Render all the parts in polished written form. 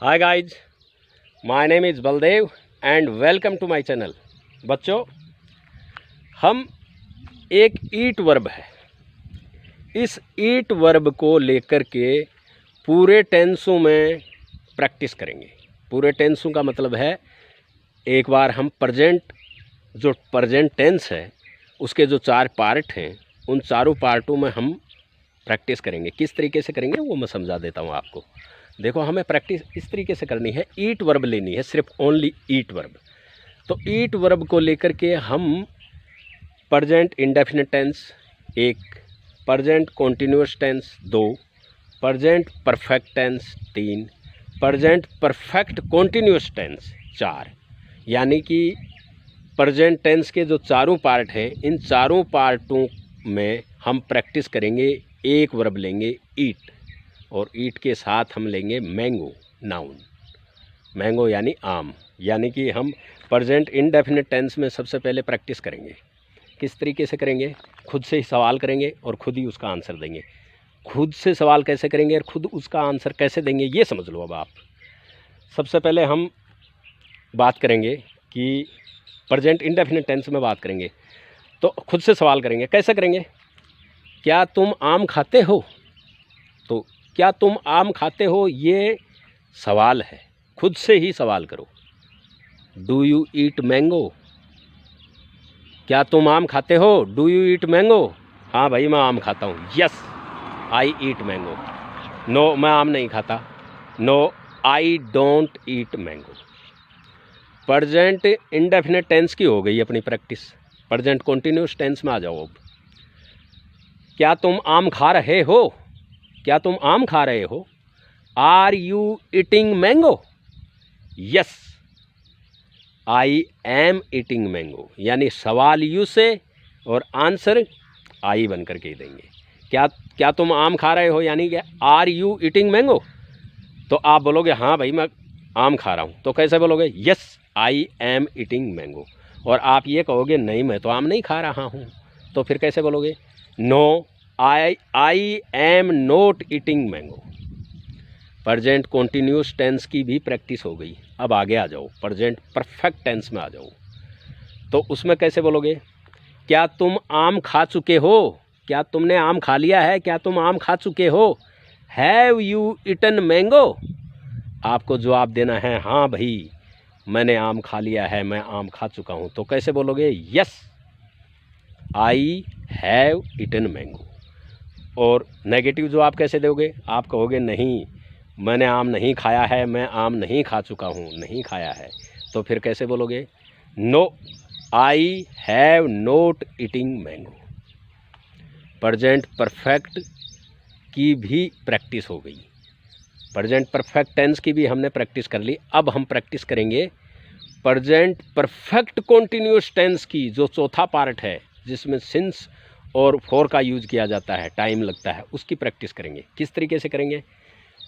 Hi guys, my name is Baldev and welcome to my channel. बच्चों, हम एक ईट verb है, इस ईट वर्ब को लेकर के पूरे टेंसों में प्रैक्टिस करेंगे। पूरे टेंसों का मतलब है एक बार हम प्रेजेंट टेंस है उसके जो 4 पार्ट हैं उन चारों पार्टों में हम प्रैक्टिस करेंगे। किस तरीके से करेंगे वो मैं समझा देता हूँ आपको। देखो, हमें प्रैक्टिस इस तरीके से करनी है, ईट वर्ब लेनी है, सिर्फ ओनली ईट वर्ब। तो ईट वर्ब को लेकर के हम present indefinite tense 1, present continuous tense 2, present perfect tense 3, present perfect continuous tense 4, यानी कि प्रेजेंट टेंस के जो चारों पार्ट हैं इन चारों पार्टों में हम प्रैक्टिस करेंगे। एक वर्ब लेंगे ईट, और ईट के साथ हम लेंगे मैंगो, नाउन। मैंगो यानी आम, यानी कि हम प्रेजेंट इंडेफिनिट टेंस में सबसे पहले प्रैक्टिस करेंगे। किस तरीके से करेंगे? खुद से ही सवाल करेंगे और खुद ही उसका आंसर देंगे। खुद से सवाल कैसे करेंगे और खुद उसका आंसर कैसे देंगे ये समझ लो। अब आप सबसे पहले हम बात करेंगे कि प्रेजेंट इंडेफिनिट टेंस में बात करेंगे, तो खुद से सवाल करेंगे। कैसे करेंगे? क्या तुम आम खाते हो? तो क्या तुम आम खाते हो ये सवाल है, खुद से ही सवाल करो। Do you eat mango? क्या तुम आम खाते हो? Do you eat mango? हाँ भाई, मैं आम खाता हूँ। Yes, I eat mango. No, मैं आम नहीं खाता। No, I don't eat mango. Present indefinite tense की हो गई अपनी प्रैक्टिस। प्रेजेंट कॉन्टिन्यूअस टेंस में आ जाओ। अब क्या तुम आम खा रहे हो? क्या तुम आम खा रहे हो? Are you eating mango? Yes, I am eating mango. यानी सवाल यू से और आंसर आई बन करके देंगे। क्या तुम आम खा रहे हो, यानी क्या आर यू ईटिंग मैंगो? तो आप बोलोगे हाँ भाई मैं आम खा रहा हूँ। तो कैसे बोलोगे? Yes, I am eating mango. और आप ये कहोगे नहीं, मैं तो आम नहीं खा रहा हूँ। तो फिर कैसे बोलोगे? No, I am not eating mango. Present continuous tense की भी प्रैक्टिस हो गई। अब आगे आ जाओ, प्रेजेंट परफेक्ट टेंस में आ जाओ। तो उसमें कैसे बोलोगे? क्या तुम आम खा चुके हो? क्या तुमने आम खा लिया है? क्या तुम आम खा चुके हो? Have you eaten mango? आपको जवाब देना है हाँ भाई, मैंने आम खा लिया है, मैं आम खा चुका हूँ। तो कैसे बोलोगे? Yes, I have eaten mango. और नेगेटिव जवाब कैसे दोगे? आप कहोगे नहीं, मैंने आम नहीं खाया है, मैं आम नहीं खा चुका हूँ, नहीं खाया है। तो फिर कैसे बोलोगे? No, I have not eating mango. Present perfect की भी प्रैक्टिस हो गई। प्रेजेंट परफेक्ट टेंस की भी हमने प्रैक्टिस कर ली। अब हम प्रैक्टिस करेंगे प्रेजेंट परफेक्ट कॉन्टिन्यूअस टेंस की, जो चौथा पार्ट है जिसमें सिंस और फॉर का यूज किया जाता है, टाइम लगता है, उसकी प्रैक्टिस करेंगे। किस तरीके से करेंगे?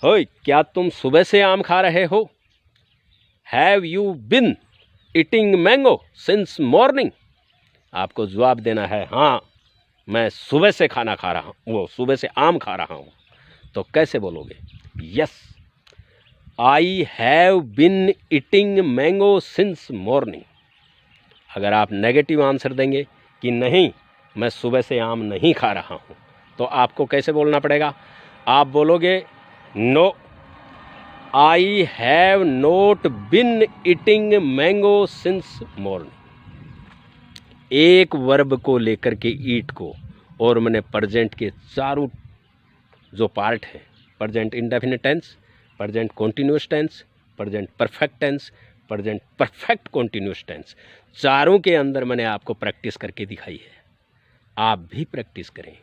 होय, क्या तुम सुबह से आम खा रहे हो? Have you been eating mango since morning? आपको जवाब देना है हाँ, मैं सुबह से खाना खा रहा हूँ, वो सुबह से आम खा रहा हूँ। तो कैसे बोलोगे? Yes, I have been eating mango since morning. अगर आप नेगेटिव आंसर देंगे कि नहीं, मैं सुबह से आम नहीं खा रहा हूँ, तो आपको कैसे बोलना पड़ेगा? आप बोलोगे no, I have not been eating mango since morning. एक वर्ब को लेकर के ईट को, और मैंने प्रेजेंट के चारों जो पार्ट हैं, present indefinite tense, present continuous tense, present perfect tense, present perfect continuous tense, चारों के अंदर मैंने आपको प्रैक्टिस करके दिखाई है। आप भी प्रैक्टिस करें।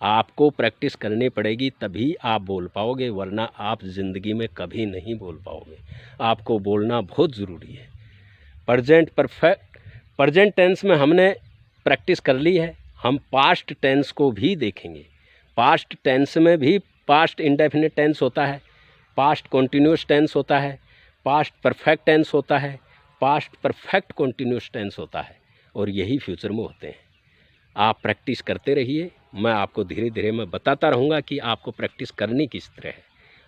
आपको प्रैक्टिस करनी पड़ेगी तभी आप बोल पाओगे, वरना आप ज़िंदगी में कभी नहीं बोल पाओगे। आपको बोलना बहुत ज़रूरी है। प्रेजेंट टेंस में हमने प्रैक्टिस कर ली है। हम पास्ट टेंस को भी देखेंगे। पास्ट टेंस में भी पास्ट इंडेफिनिट टेंस होता है, पास्ट कॉन्टिन्यूअस टेंस होता है, पास्ट परफेक्ट टेंस होता है, पास्ट परफेक्ट कॉन्टिन्यूअस टेंस होता है, और यही फ्यूचर में होते हैं। आप प्रैक्टिस करते रहिए। मैं आपको धीरे धीरे मैं बताता रहूँगा कि आपको प्रैक्टिस करनी किस तरह है।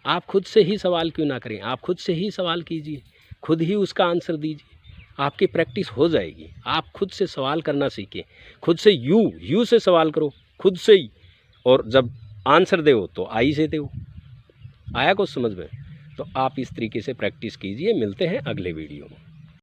आप खुद से ही सवाल क्यों ना करें, आप खुद से ही सवाल कीजिए, खुद ही उसका आंसर दीजिए, आपकी प्रैक्टिस हो जाएगी। आप खुद से सवाल करना सीखें, खुद से यू से सवाल करो, खुद से ही, और जब आंसर दो तो आई से दो। आया कुछ समझ में? तो आप इस तरीके से प्रैक्टिस कीजिए। मिलते हैं अगले वीडियो में।